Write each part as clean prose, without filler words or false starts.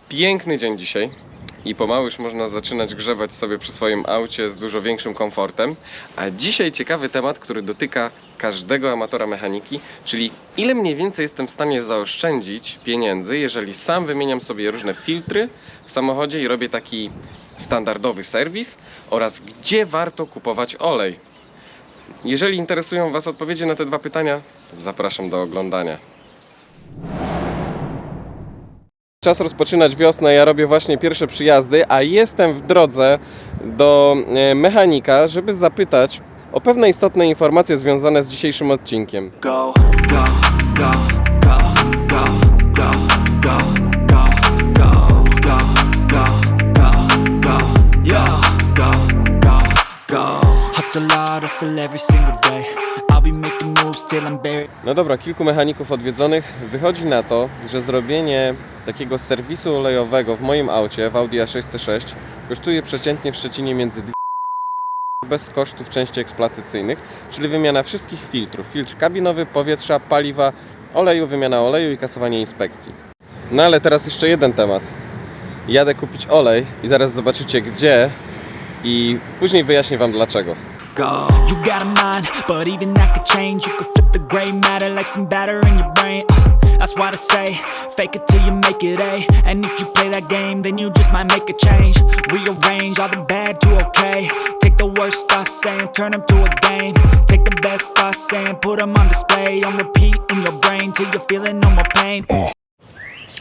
Piękny dzień dzisiaj i pomału już można zaczynać grzebać sobie przy swoim aucie z dużo większym komfortem. A dzisiaj ciekawy temat, który dotyka każdego amatora mechaniki, czyli ile mniej więcej jestem w stanie zaoszczędzić pieniędzy, jeżeli sam wymieniam sobie różne filtry w samochodzie i robię taki standardowy serwis, oraz gdzie warto kupować olej. Jeżeli interesują Was odpowiedzi na te dwa pytania, zapraszam do oglądania. Czas rozpoczynać wiosnę, ja robię właśnie pierwsze przyjazdy, a jestem w drodze do mechanika, żeby zapytać o pewne istotne informacje związane z dzisiejszym odcinkiem. Go, go, go, go, go, go, go, go, go, go, go, go, go, yo, go, go, go. Hustle hard, hustle every single day. I'll be making moves till I'm buried. No dobra, kilku mechaników odwiedzonych. Wychodzi na to, że zrobienie takiego serwisu olejowego w moim aucie, w Audi A6 kosztuje przeciętnie w Szczecinie między 2 bez kosztów części eksploatacyjnych, czyli wymiana wszystkich filtrów, filtr kabinowy, powietrza, paliwa, oleju, wymiana oleju i kasowanie inspekcji. No ale teraz jeszcze jeden temat. Jadę kupić olej i zaraz zobaczycie gdzie i później wyjaśnię Wam dlaczego. Go. You got a mind, but even that could change. You could flip the gray matter like some batter in your brain. That's why I say, fake it till you make it A. And if you play that game, then you just might make a change. Rearrange all the bad to okay. Take the worst thoughts saying, turn them to a game. Take the best thoughts saying, put them on display. On repeat in your brain till you're feeling no more pain.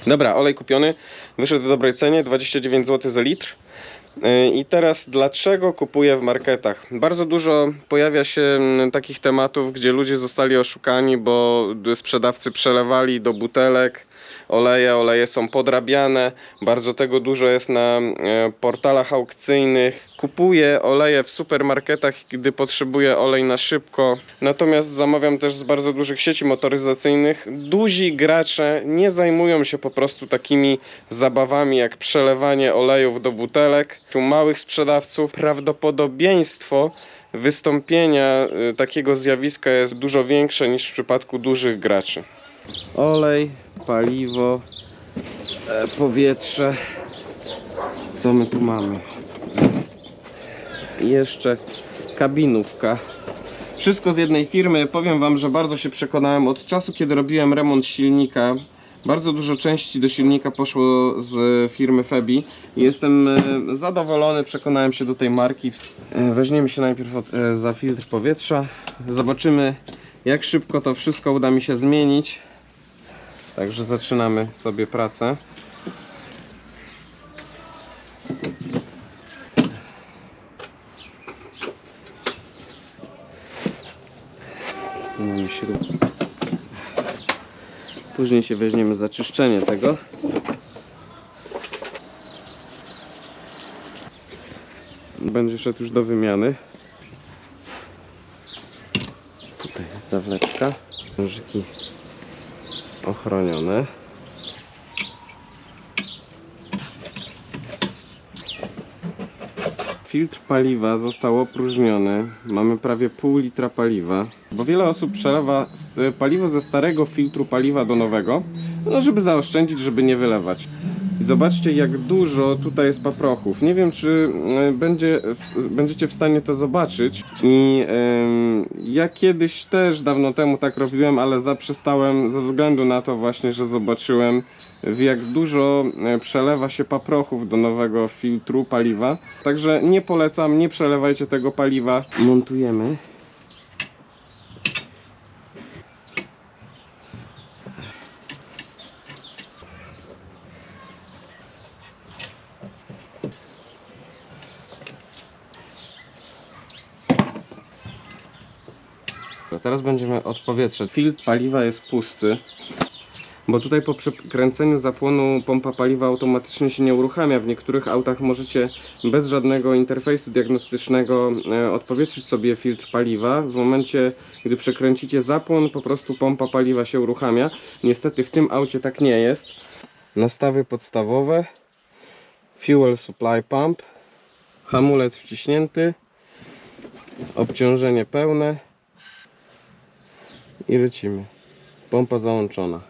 Dobra, olej kupiony, wyszedł w dobrej cenie, 29 zł za litr. I teraz dlaczego kupuję w marketach? Bardzo dużo pojawia się takich tematów, gdzie ludzie zostali oszukani, bo sprzedawcy przelewali do butelek oleje są podrabiane. Bardzo tego dużo jest na portalach aukcyjnych. Kupuję oleje w supermarketach, gdy potrzebuję olej na szybko. Natomiast zamawiam też z bardzo dużych sieci motoryzacyjnych. Duzi gracze nie zajmują się po prostu takimi zabawami jak przelewanie olejów do butelek. U małych sprzedawców prawdopodobieństwo wystąpienia takiego zjawiska jest dużo większe niż w przypadku dużych graczy. Olej, paliwo, powietrze. Co my tu mamy? I jeszcze kabinówka. Wszystko z jednej firmy. Powiem Wam, że bardzo się przekonałem od czasu, kiedy robiłem remont silnika. Bardzo dużo części do silnika poszło z firmy Febi. Jestem zadowolony, przekonałem się do tej marki. Weźmiemy się najpierw za filtr powietrza. Zobaczymy, jak szybko to wszystko uda mi się zmienić. Także zaczynamy sobie pracę. Tu mamy śrubę. Później się weźmiemy za czyszczenie tego. Będzie szedł już do wymiany. Tutaj jest zawleczka. Nożyki ochronione. Filtr paliwa został opróżniony. Mamy prawie pół litra paliwa, bo wiele osób przelewa paliwo ze starego filtru paliwa do nowego, no żeby zaoszczędzić, żeby nie wylewać. I zobaczcie, jak dużo tutaj jest paprochów. Nie wiem, czy będziecie w stanie to zobaczyć. I ja kiedyś też dawno temu tak robiłem, ale zaprzestałem ze względu na to właśnie, że zobaczyłem, w jak dużo przelewa się paprochów do nowego filtru paliwa. Także nie polecam, nie przelewajcie tego paliwa. Montujemy. Teraz będziemy odpowietrzać. Filtr paliwa jest pusty, bo tutaj po przekręceniu zapłonu pompa paliwa automatycznie się nie uruchamia. W niektórych autach możecie bez żadnego interfejsu diagnostycznego odpowietrzyć sobie filtr paliwa. W momencie, gdy przekręcicie zapłon, po prostu pompa paliwa się uruchamia. Niestety w tym aucie tak nie jest. Nastawy podstawowe. Fuel supply pump. Hamulec wciśnięty. Obciążenie pełne. I lecimy. Pompa załączona.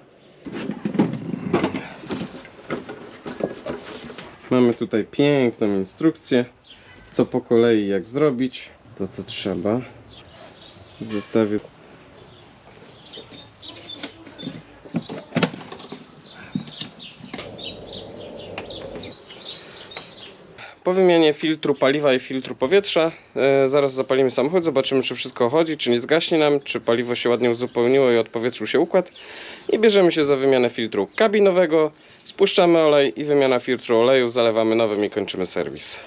Mamy tutaj piękną instrukcję, co po kolei jak zrobić, to co trzeba. W zestawie po wymianie filtru paliwa i filtru powietrza zaraz zapalimy samochód, zobaczymy, czy wszystko chodzi, czy nie zgaśnie nam, czy paliwo się ładnie uzupełniło i odpowietrzył się układ. I bierzemy się za wymianę filtru kabinowego, spuszczamy olej i wymiana filtru oleju, zalewamy nowym i kończymy serwis.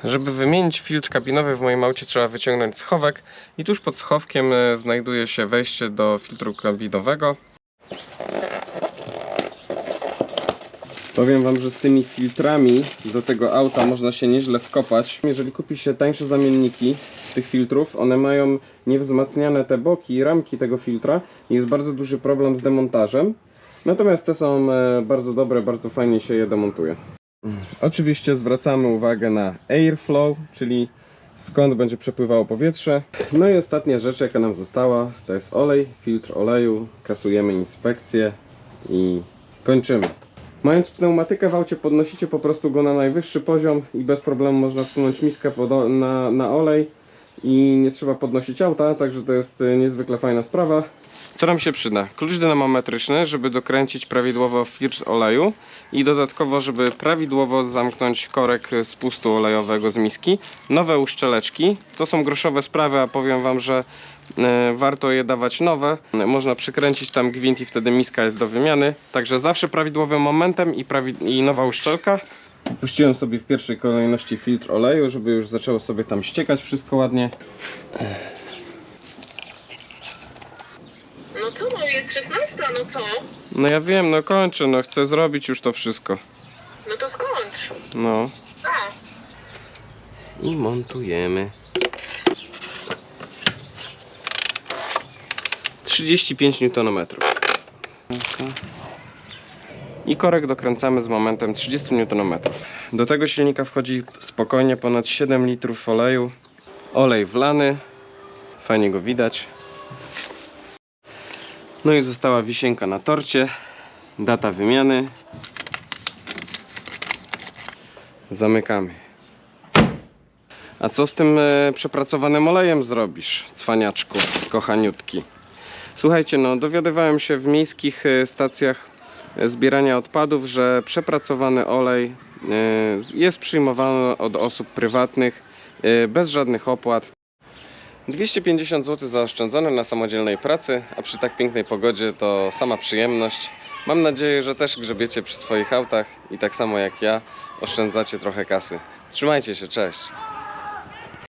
Żeby wymienić filtr kabinowy w moim aucie, trzeba wyciągnąć schowek i tuż pod schowkiem znajduje się wejście do filtru kabinowego. Powiem wam, że z tymi filtrami do tego auta można się nieźle wkopać. Jeżeli kupi się tańsze zamienniki tych filtrów, one mają niewzmacniane te boki i ramki tego filtra i jest bardzo duży problem z demontażem. Natomiast te są bardzo dobre, bardzo fajnie się je demontuje. Oczywiście zwracamy uwagę na airflow, czyli skąd będzie przepływało powietrze. No i ostatnia rzecz, jaka nam została, to jest olej, filtr oleju. Kasujemy inspekcję i kończymy. Mając pneumatykę w aucie, podnosicie po prostu go na najwyższy poziom i bez problemu można wsunąć miskę na olej i nie trzeba podnosić auta, także to jest niezwykle fajna sprawa. Co nam się przyda? Klucz dynamometryczny, żeby dokręcić prawidłowo filtr oleju i dodatkowo, żeby prawidłowo zamknąć korek spustu olejowego z miski. Nowe uszczeleczki, to są groszowe sprawy, a powiem wam, że warto je dawać nowe. Można przykręcić tam gwint i wtedy miska jest do wymiany. Także zawsze prawidłowym momentem i nowa uszczelka. Puściłem sobie w pierwszej kolejności filtr oleju, żeby już zaczęło sobie tam ściekać wszystko ładnie. No co, no jest 16, no co? No ja wiem, no kończę, no chcę zrobić już to wszystko. No to skończ. No. A, I montujemy. 35 Nm. I korek dokręcamy z momentem 30 Nm. Do tego silnika wchodzi spokojnie ponad 7 litrów oleju. Olej wlany. Fajnie go widać. No i została wisienka na torcie. Data wymiany. Zamykamy. A co z tym przepracowanym olejem zrobisz, cwaniaczku, kochaniutki? Słuchajcie, no dowiadywałem się w miejskich stacjach zbierania odpadów, że przepracowany olej jest przyjmowany od osób prywatnych bez żadnych opłat. 250 zł zaoszczędzone na samodzielnej pracy, a przy tak pięknej pogodzie to sama przyjemność. Mam nadzieję, że też grzebiecie przy swoich autach i tak samo jak ja oszczędzacie trochę kasy. Trzymajcie się, cześć!